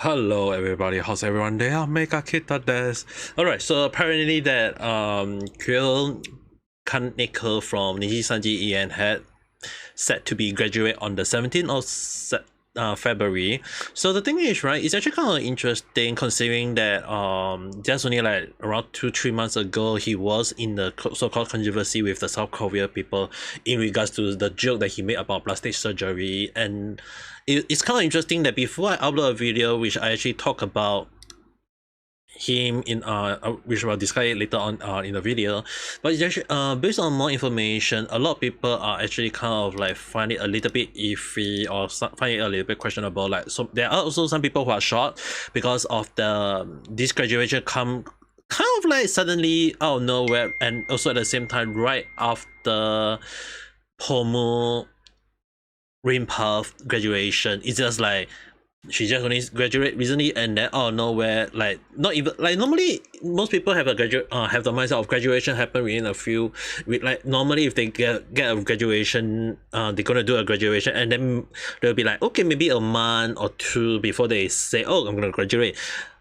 Hello everybody, how's everyone there? Ame Gakita desu. Alright, so apparently that Kyo Kaneko from Nijisanji EN had set to be graduate on the 17th of February. So the thing is, right, it's actually kind of interesting considering that just only like around 2-3 months ago he was in the so-called controversy with the South Korea people in regards to the joke that he made about plastic surgery. And it's kind of interesting that before I upload a video which I actually talk about him in which I'll discuss it later on in the video, but it's actually based on more information, a lot of people are actually kind of like find it a little bit iffy or find it a little bit questionable. Like, so there are also some people who are shocked because of this graduation come kind of like suddenly out of nowhere, and also at the same time right after Pomu Rim Path graduation. It's just like she just only graduated recently, and then out of nowhere, like not even like normally most people have a have the mindset of graduation happen within a few with like normally if they get a graduation, they're gonna do a graduation and then they'll be like, okay, maybe a month or two before they say, oh, I'm gonna graduate.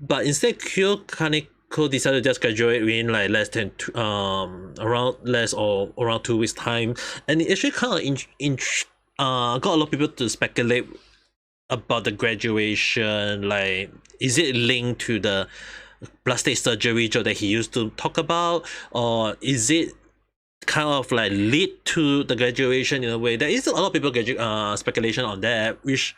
But instead Kyo Kaneko decided to just graduate within like less than around less or around 2 weeks time, and it actually kind of got a lot of people to speculate about the graduation. Like, is it linked to the plastic surgery job that he used to talk about, or is it kind of like lead to the graduation in a way? There is a lot of people speculation on that, which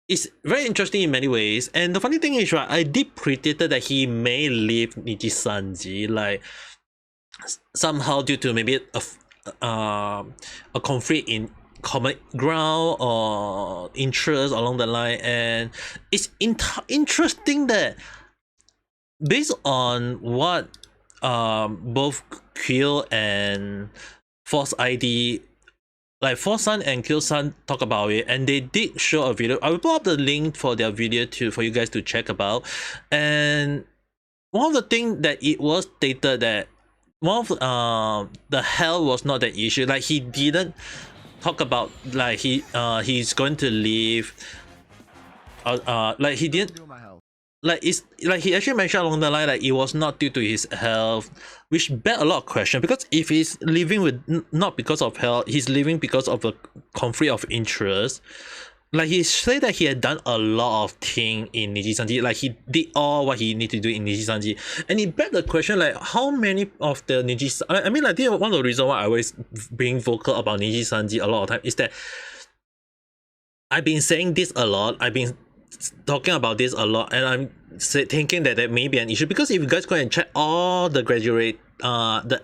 is very interesting in many ways. And the funny thing is, right, I did predict that he may leave Nijisanji, like somehow due to maybe a conflict in common ground or interest along the line. And it's interesting that based on what both Khyo and FalseEyeD, like FalseEyeD and Kyo-san talk about it, and they did show a video. I will put up the link for their video for you guys to check about. And one of the things that it was stated that one of the hell was not the issue. Like, he didn't talk about like he's going to leave like he didn't, like it's like he actually mentioned along the line like it was not due to his health, which beg a lot of questions, because if he's leaving with not because of health, he's leaving because of a conflict of interest. Like, he said that he had done a lot of things in Nijisanji, like he did all what he needed to do in Nijisanji, and it begged the question like how many of the I mean, like, one of the reasons why I always being vocal about Nijisanji a lot of time is that I've been saying this a lot, I've been talking about this a lot, and I'm thinking that may be an issue, because if you guys go and check all the the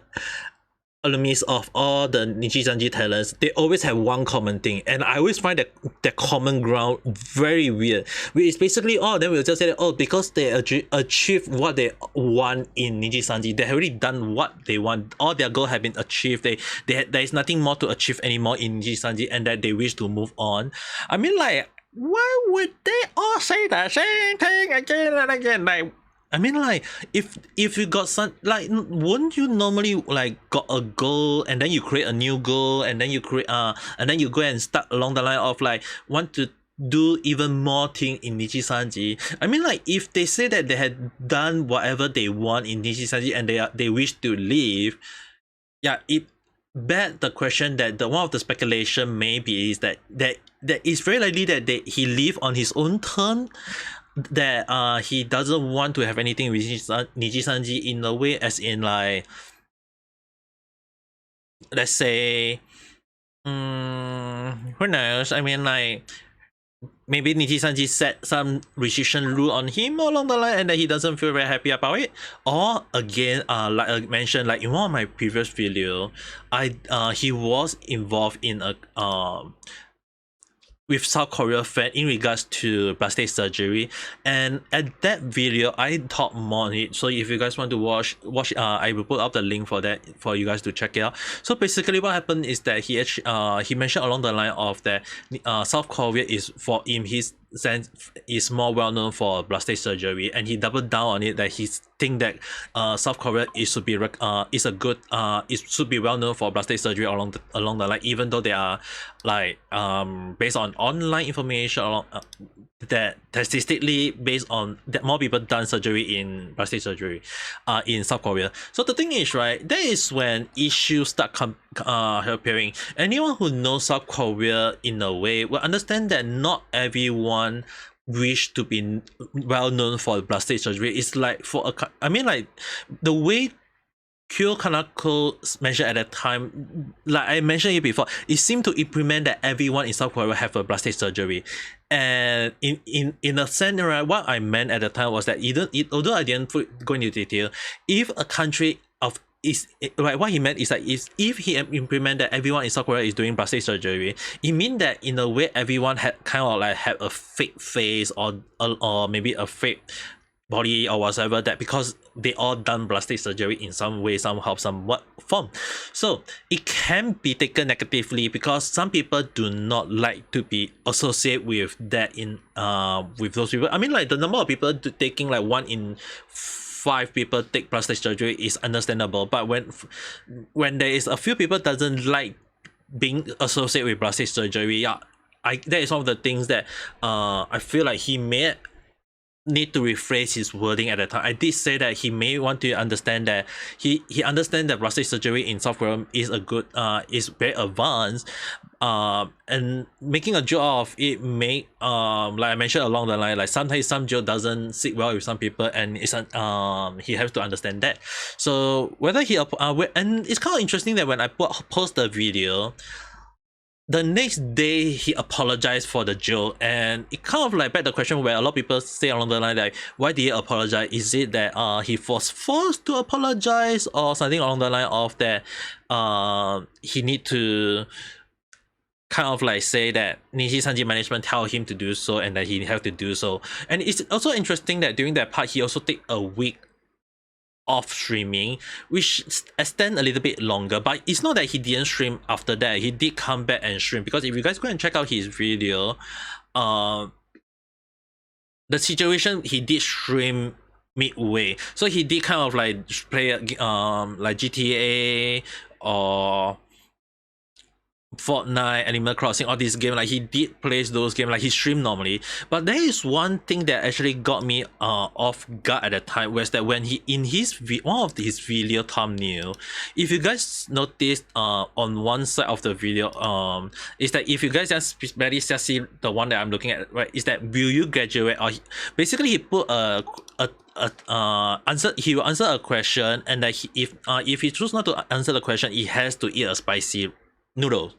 alumni of all the Nijisanji talents, they always have one common thing, and I always find that common ground very weird. It's basically all of them will just say that, oh, because they achieved what they want in Nijisanji, they have already done what they want, all their goals have been achieved, there is nothing more to achieve anymore in Nijisanji, and that they wish to move on. I mean, like, why would they all say the same thing again and again? Like, I mean, like, if you got some, like, wouldn't you normally like got a goal and then you create a new goal and then you create and then you go and start along the line of like want to do even more thing in Nijisanji? I mean, like, if they say that they had done whatever they want in Nijisanji and they wish to leave, yeah, it beg the question that one of the speculation maybe is that it's very likely that he leave on his own turn, that he doesn't want to have anything with Nijisanji in a way, as in like, let's say, who knows, I mean, like, maybe Nijisanji set some restriction rule on him along the line and that he doesn't feel very happy about it. Or again, like I mentioned, like in one of my previous video, he was involved in a with South Korea fan in regards to plastic surgery, and at that video I talk more on it. So if you guys want to watch I will put up the link for that for you guys to check it out. So basically what happened is that he actually he mentioned along the line of that South Korea is, for him, his sense, is more well known for plastic surgery, and he doubled down on it that he think that South Korea should be it should be well known for plastic surgery along the line, even though they are like based on online information along that statistically based on that more people done surgery in plastic surgery in South Korea. So the thing is, right, that is when issues start appearing. Anyone who knows South Korea in a way will understand that not everyone wish to be well known for plastic surgery. It's like like the way Kyo Kaneko mentioned at that time, like I mentioned it before, it seemed to implement that everyone in South Korea have a plastic surgery. And in a sense, right, what I meant at the time was that although I didn't go into detail, if a country of right, what he meant is that if he implement that everyone in South Korea is doing plastic surgery, it means that in a way everyone had kind of like have a fake face or maybe a fake body or whatever, that because they all done plastic surgery in some way, somehow, somewhat form. So it can be taken negatively because some people do not like to be associated with that with those people. I mean, like the number of people taking like 1 in 5 people take plastic surgery is understandable, but when there is a few people doesn't like being associated with plastic surgery, yeah, that is one of the things that I feel like he may need to rephrase his wording at the time. I did say that he may want to understand that he understands that plastic surgery in South Korea is a good is very advanced, and making a joke of it may like I mentioned along the line, like sometimes some joke doesn't sit well with some people, and it's he has to understand that. So whether he and it's kind of interesting that when I post the video, the next day he apologized for the joke, and it kind of like begged the question where a lot of people say along the line like, why did he apologize? Is it that he was forced to apologize or something along the line of that he need to kind of like say that Nijisanji management tell him to do so and that he have to do so. And it's also interesting that during that part he also take a week off streaming, which extend a little bit longer, but it's not that he didn't stream after that. He did come back and stream, because if you guys go and check out his video, the situation, he did stream midway, so he did kind of like play like GTA or Fortnite, Animal Crossing, all these games. Like he did play those games, like he streamed normally. But there is one thing that actually got me off guard at the time, was that when he in his one of his video thumbnail, if you guys noticed on one side of the video, is that if you guys just barely just see the one that I'm looking at, right, is that will you graduate? Or basically he put he will answer a question, and that if he chooses not to answer the question, he has to eat a spicy noodles.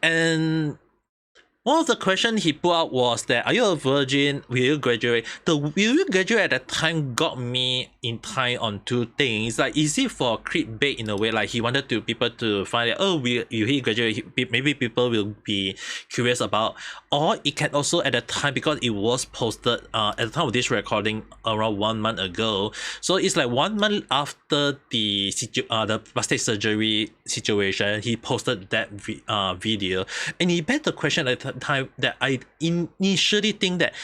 And one of the questions he put out was that, are you a virgin? Will you graduate? The will you graduate at that time got me in time on two things. Like, is it for clickbait in a way? Like he wanted people to find out, oh, will he graduate? Maybe people will be curious about. Or it can also at the time, because it was posted at the time of this recording around 1 month ago. So it's like 1 month after the plastic surgery situation, he posted that video, and he begged the question at the time that I initially think that,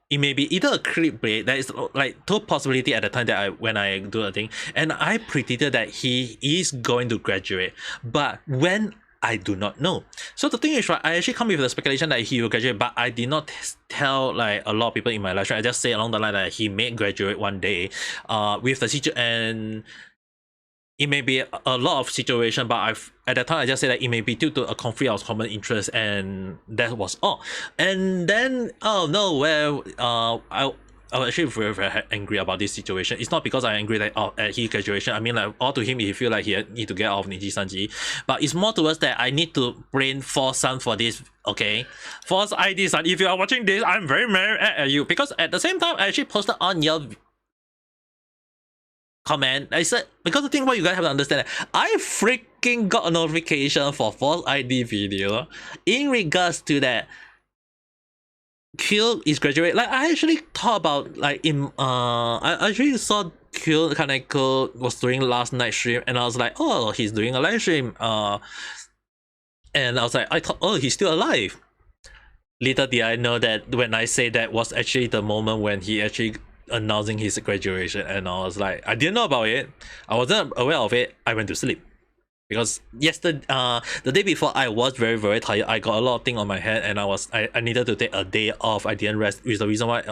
it may be either a clickbait. That is like two possibility at the time that when I do a thing, and I predicted that he is going to graduate, but when, I do not know. So the thing is, right, I actually come with the speculation that he will graduate, but I did not tell like a lot of people in my life. Right? I just say along the line that he may graduate one day, with the situation, and it may be a lot of situation, but at that time I just said that it may be due to a conflict of common interest, and that was all. And then I was actually very, very angry about this situation. It's not because I'm angry that at his graduation. I mean, like, all to him, he feel like he need to get out of Nijisanji. But it's more towards that I need to blame FalseEyeD for this, okay? FalseEyeD, son, if you are watching this, I'm very mad at you. Because at the same time, I actually posted on your comment. I said, because the thing what you guys have to understand, I freaking got a notification for FalseEyeD video in regards to that Kyo is graduate. Like, I actually thought about, like, I actually saw Kyo Kaneko was doing last night stream, and I was like, oh, he's doing a live stream. And I was like, I thought, oh, he's still alive. Little did I know that when I say that was actually the moment when he actually announcing his graduation, and I was like, I didn't know about it. I wasn't aware of it. I went to sleep. because yesterday, the day before, I was very very tired. I got a lot of things on my head, and I needed to take a day off. I didn't rest, which is the reason why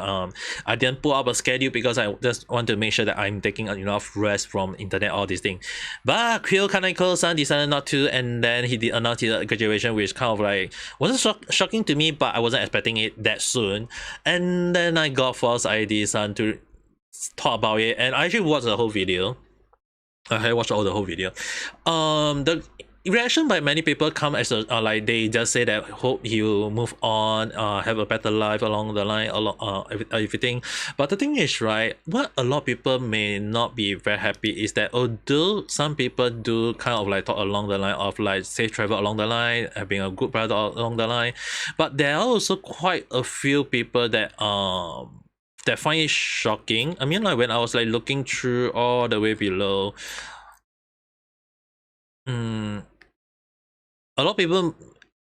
I didn't pull up a schedule, because I just want to make sure that I'm taking enough rest from internet, all these things. But Kyo Kaneko-san decided not to, and then he did announce his graduation, which kind of like wasn't shocking to me, but I wasn't expecting it that soon. And then I got FalseEyeD-san to talk about it, and I actually watched the whole video. I watched all the whole video. The reaction by many people come as a like they just say that hope he will move on, have a better life along the line, everything. But the thing is, right, what a lot of people may not be very happy is that although some people do kind of like talk along the line of like safe travel along the line, having a good brother along the line, but there are also quite a few people that find it shocking. I mean, like when I was like looking through all the way below, a lot of people,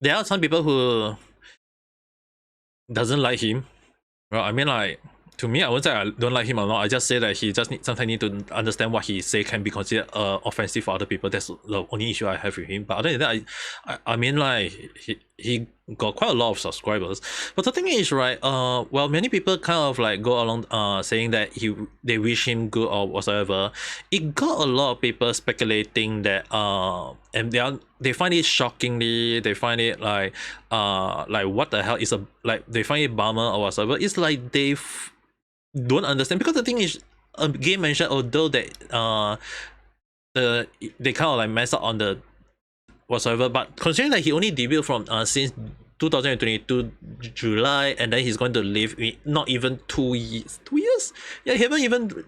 there are some people who doesn't like him. Well, I mean, like, to me, I won't say I don't like him or not. I just say that he just sometimes need to understand what he say can be considered offensive for other people. That's the only issue I have with him. But other than that, I mean, like, he got quite a lot of subscribers. But the thing is, right, well, many people kind of like go along saying that they wish him good or whatsoever. It got a lot of people speculating that and they find it shockingly, they find it like what the hell is a, like, they find it bummer or whatsoever. It's like they don't understand, because the thing is, again mentioned, although that they kind of like mess up on the whatsoever, but considering that he only debuted from since 2022 July, and then he's going to live not even 2 years. 2 years? Yeah, he haven't even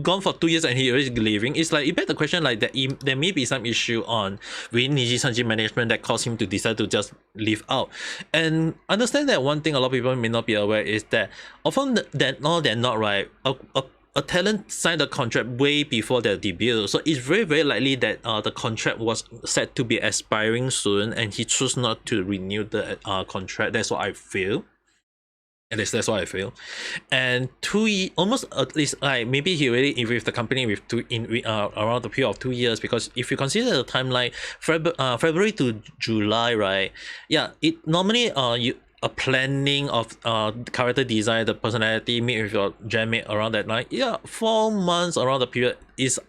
gone for 2 years and he already leaving. It's like, it begs the question like that there may be some issue on with Nijisanji management that caused him to decide to just leave out. And understand that one thing a lot of people may not be aware is that often that no, they're not, right, a talent signed a contract way before their debut, so it's very very likely that the contract was set to be expiring soon and he chose not to renew the contract. That's what I feel. At least that's what I feel. And almost at least, like, maybe he already with the company with around the period of 2 years, because if you consider the timeline, February to July, right? Yeah, it normally you a planning of character design, the personality, meet with your jam mate around that night. Yeah, 4 months around the period is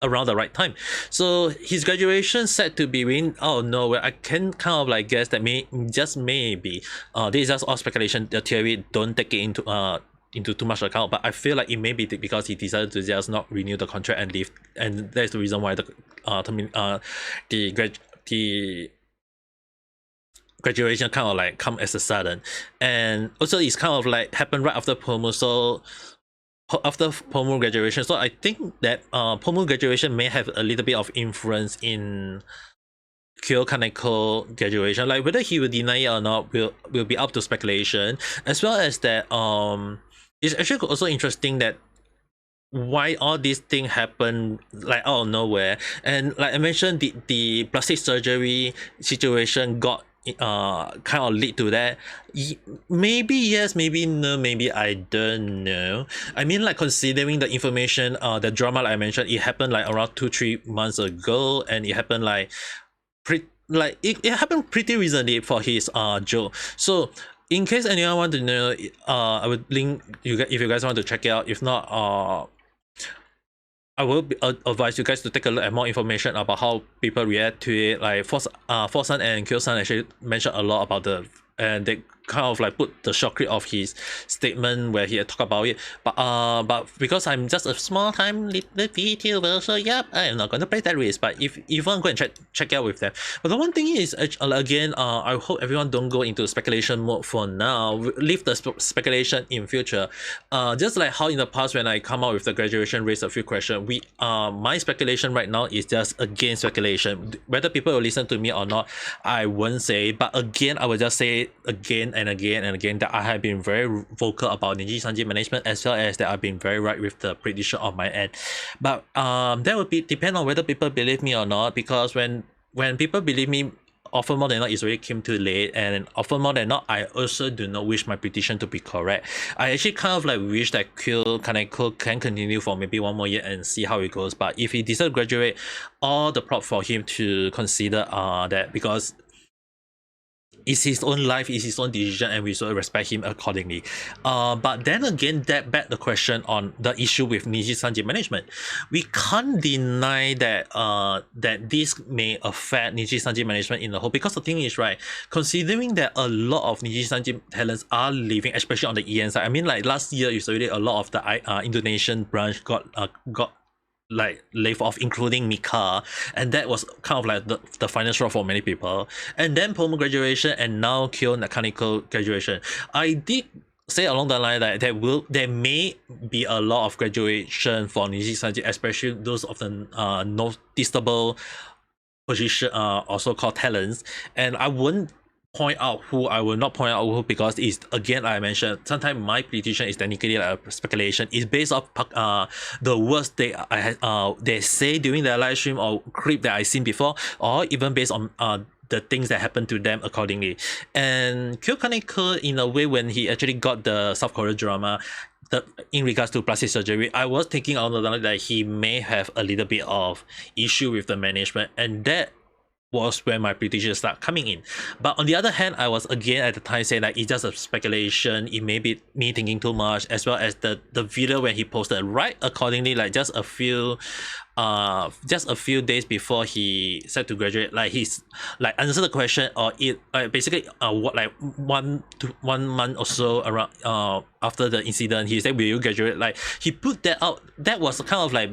around the right time. So his graduation set to be in out of nowhere. I can kind of like guess that maybe this is just all speculation. The theory, don't take it into too much account, but I feel like it may be because he decided to just not renew the contract and leave, and that's the reason why the graduation kind of like come as a sudden. And also it's kind of like happened right after Pomu, so after Pomu graduation. So I think that Pomu graduation may have a little bit of influence in Kyo Kaneko graduation. Like whether he will deny it or not will be up to speculation, as well as that it's actually also interesting that why all these things happen like out of nowhere. And like I mentioned, the plastic surgery situation got kind of lead to that. Maybe yes, maybe no, maybe I don't know. I mean, like, considering the information, the drama like I mentioned, it happened like around 2-3 months ago, and it happened like it happened pretty recently for his Joe. So in case anyone want to know, I would link you guys if you guys want to check it out. If not, I will advise you guys to take a look at more information about how people react to it. Like Forsan and Kyo-san actually mentioned a lot about and they kind of like put the short clip of his statement where he talked about it. But because I'm just a small time little VTuber, so yep, I am not going to play that risk. But if you want to go and check out with them. But the one thing is, again, I hope everyone don't go into speculation mode for now. Leave the speculation in future. Just like how in the past when I come out with the graduation, raised a few questions. My speculation right now is just again speculation. Whether people will listen to me or not, I won't say. But again, I will just say again and again and again that I have been very vocal about Nijisanji management, as well as that I've been very right with the prediction on my end. But that would depend on whether people believe me or not, because when people believe me often more than not, it's already came too late, and often more than not, I also do not wish my prediction to be correct. I actually kind of like wish that Kyo Kaneko can continue for maybe 1 more year and see how it goes. But if he decides to graduate, all the prop for him to consider that, because it's his own life, it's his own decision, and we should respect him accordingly. But then again, that begs the question on the issue with Nijisanji management. We can't deny that that this may affect Nijisanji management in the whole, because the thing is, right, considering that a lot of Nijisanji talents are leaving, especially on the EN side. I mean, like last year, it's already a lot of the Indonesian branch got like laid off, including Mika, and that was kind of like the final straw for many people. And then Pomu graduation, and now Kyo Kaneko graduation. I did say along the line that there may be a lot of graduation for Nijisanji, especially those of the noticeable position, also called talents. And I wouldn't point out who, I will not point out who, because it's, again, I mentioned, sometimes my prediction is technically like a speculation. It's based off the words they say during their live stream or clip that I've seen before, or even based on the things that happened to them accordingly. And Kyo Kaneko, in a way, when he actually got the South Korea drama, in regards to plastic surgery, I was thinking on the line that he may have a little bit of issue with the management, and that was where my predictions start coming in. But on the other hand, I was again at the time saying like it's just a speculation, it may be me thinking too much, as well as the video when he posted right accordingly, like just a few days before he said to graduate, like he's like answer the question, or it basically what, like 1 month or so around after the incident, he said, will you graduate? Like he put that out. That was kind of like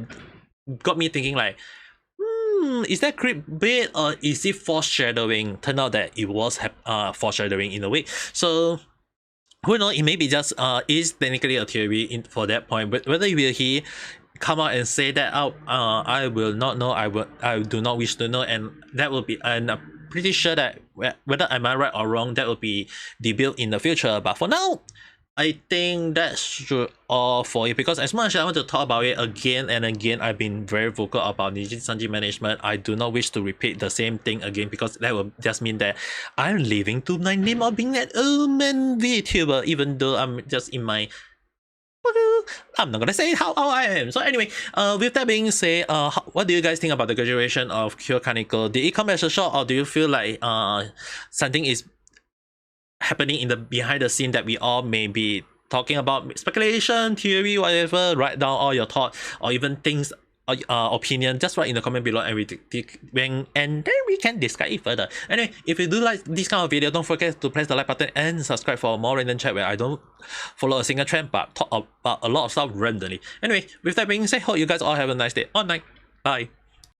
got me thinking like, is that clickbait or is it foreshadowing? Turned out that it was foreshadowing in a way. So who knows, it may be just is technically a theory for that point, but whether will he come out and say that out, I will not know. I do not wish to know, and that will be, and I'm pretty sure that whether am I right or wrong, that will be debuted in the future. But for now, I think that should all for it, because as much as I want to talk about it again and again, I've been very vocal about Nijisanji management. I do not wish to repeat the same thing again, because that will just mean that I'm living to my name of being an old man VTuber, even though I'm just in my, I'm not gonna say how old I am. So anyway, with that being said, what do you guys think about the graduation of Kyo Kaneko? Did it come as a shock, or do you feel like something is happening in the behind the scene that we all may be talking about? Speculation, theory, whatever. Write down all your thoughts or even things, opinion, just write in the comment below, and then we can discuss it further. Anyway, if you do like this kind of video, don't forget to press the like button and subscribe for more random chat where I don't follow a single trend but talk about a lot of stuff randomly. Anyway, with that being said, hope you guys all have a nice day or night. Bye.